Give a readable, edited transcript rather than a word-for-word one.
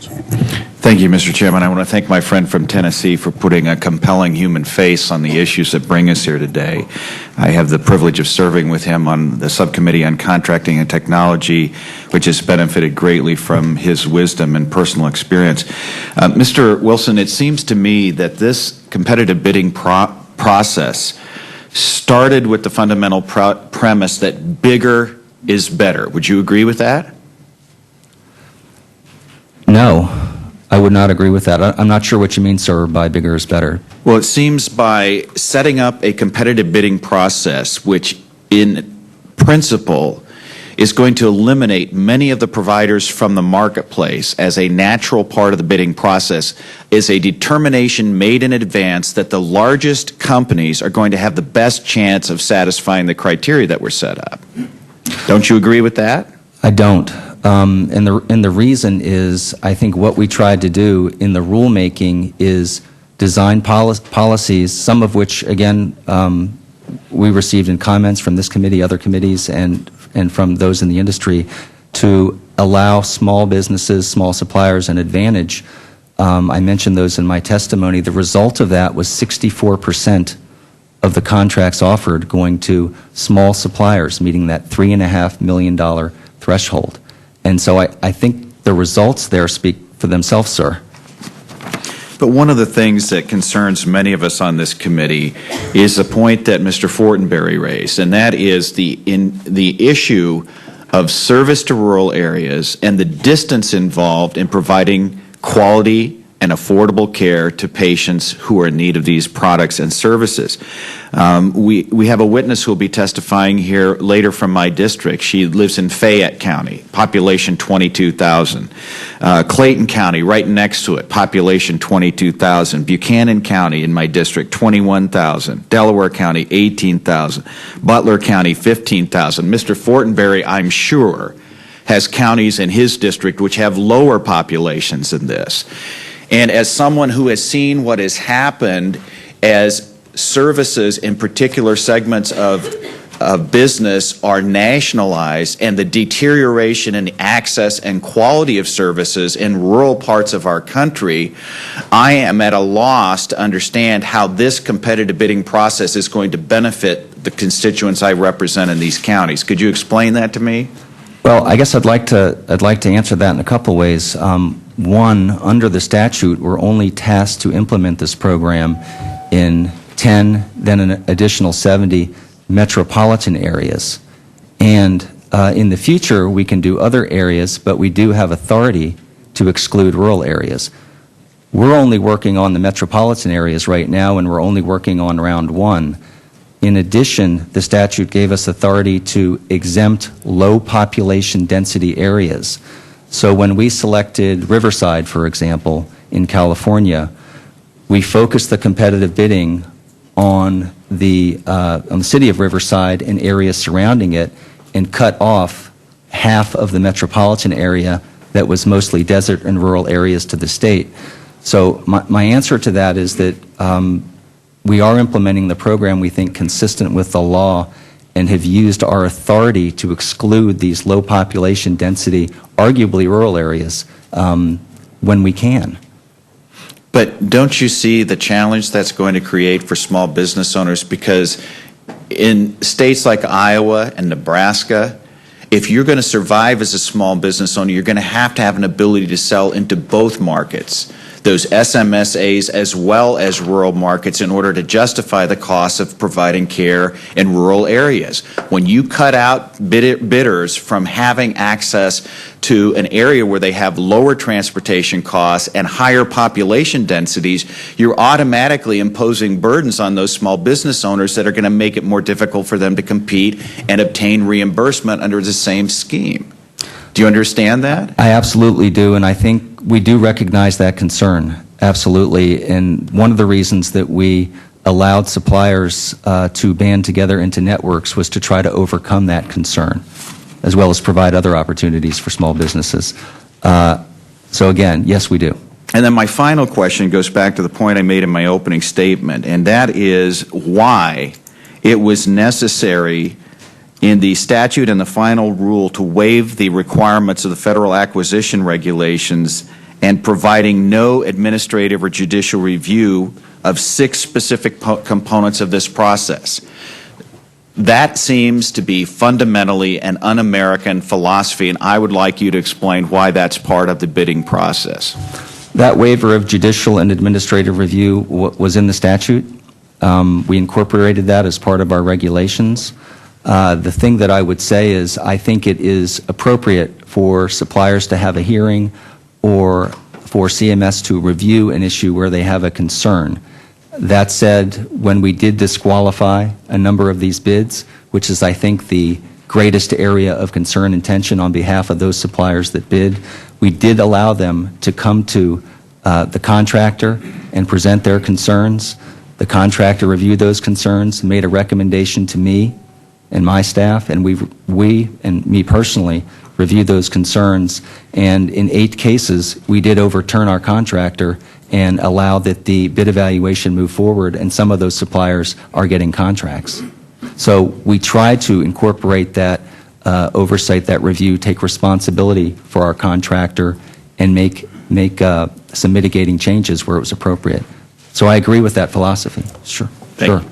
Thank you, Mr. Chairman. I want to thank my friend from Tennessee for putting a compelling human face on the issues that bring us here today. I have the privilege of serving with him on the Subcommittee on Contracting and Technology, which has benefited greatly from his wisdom and personal experience. Mr. Wilson, it seems to me that this competitive bidding process started with the fundamental premise that bigger is better. Would you agree with that? No. I would not agree with that. I'm not sure what you mean, sir, by bigger is better. Well, it seems by setting up a competitive bidding process, which in principle is going to eliminate many of the providers from the marketplace as a natural part of the bidding process, is a determination made in advance that the largest companies are going to have the best chance of satisfying the criteria that were set up. Don't you agree with that? I don't. And the reason is, I think what we tried to do in the rulemaking is design policies, some of which, again, we received in comments from this committee, other committees, and from those in the industry, to allow small businesses, small suppliers an advantage. I mentioned those in my testimony. The result of that was 64% of the contracts offered going to small suppliers, meeting that $3.5 million threshold. And so I think the results there speak for themselves, sir. But one of the things that concerns many of us on this committee is the point that Mr. Fortenberry raised, and that is the issue of service to rural areas and the distance involved in providing quality and affordable care to patients who are in need of these products and services. We have a witness who will be testifying here later from my district. She lives in Fayette County, population 22,000. Clayton County, right next to it, population 22,000. Buchanan County in my district, 21,000. Delaware County, 18,000. Butler County, 15,000. Mr. Fortenberry, I'm sure, has counties in his district which have lower populations than this. And as someone who has seen what has happened as services in particular segments of business are nationalized and the deterioration in access and quality of services in rural parts of our country, I am at a loss to understand how this competitive bidding process is going to benefit the constituents I represent in these counties. Could you explain that to me? Well, I guess I'd like to answer that in a couple ways. One, under the statute, we're only tasked to implement this program in 10, then an additional 70 metropolitan areas. And in the future, we can do other areas, but we do have authority to exclude rural areas. We're only working on the metropolitan areas right now, and we're only working on round one. In addition, the statute gave us authority to exempt low population density areas. So when we selected Riverside, for example, in California, we focused the competitive bidding on the city of Riverside and areas surrounding it and cut off half of the metropolitan area that was mostly desert and rural areas to the state. So my answer to that is that we are implementing the program, we think, consistent with the law, and have used our authority to exclude these low population density, arguably rural areas, when we can. But don't you see the challenge that's going to create for small business owners? Because in states like Iowa and Nebraska, if you're going to survive as a small business owner, you're going to have an ability to sell into both markets, those SMSAs as well as rural markets, in order to justify the cost of providing care in rural areas. When you cut out bidders from having access to an area where they have lower transportation costs and higher population densities, you're automatically imposing burdens on those small business owners that are going to make it more difficult for them to compete and obtain reimbursement under the same scheme. Do you understand that? I absolutely do, and I think we do recognize that concern, absolutely. And one of the reasons that we allowed suppliers to band together into networks was to try to overcome that concern, as well as provide other opportunities for small businesses. So again, yes, we do. And then my final question goes back to the point I made in my opening statement, and that is why it was necessary in the statute and the final rule to waive the requirements of the federal acquisition regulations and providing no administrative or judicial review of 6 specific components of this process. That seems to be fundamentally an un-American philosophy, and I would like you to explain why that's part of the bidding process. That waiver of judicial and administrative review was in the statute. We incorporated that as part of our regulations. The thing that I would say is I think it is appropriate for suppliers to have a hearing or for CMS to review an issue where they have a concern. That said, when we did disqualify a number of these bids, which is, I think, the greatest area of concern and tension on behalf of those suppliers that bid, we did allow them to come to the contractor and present their concerns. The contractor reviewed those concerns, made a recommendation to me and my staff, and we and me personally reviewed those concerns. And in 8 cases, we did overturn our contractor and allow that the bid evaluation move forward, and some of those suppliers are getting contracts. So we try to incorporate that oversight, that review, take responsibility for our contractor, and make some mitigating changes where it was appropriate. So I agree with that philosophy. Sure. Thank you.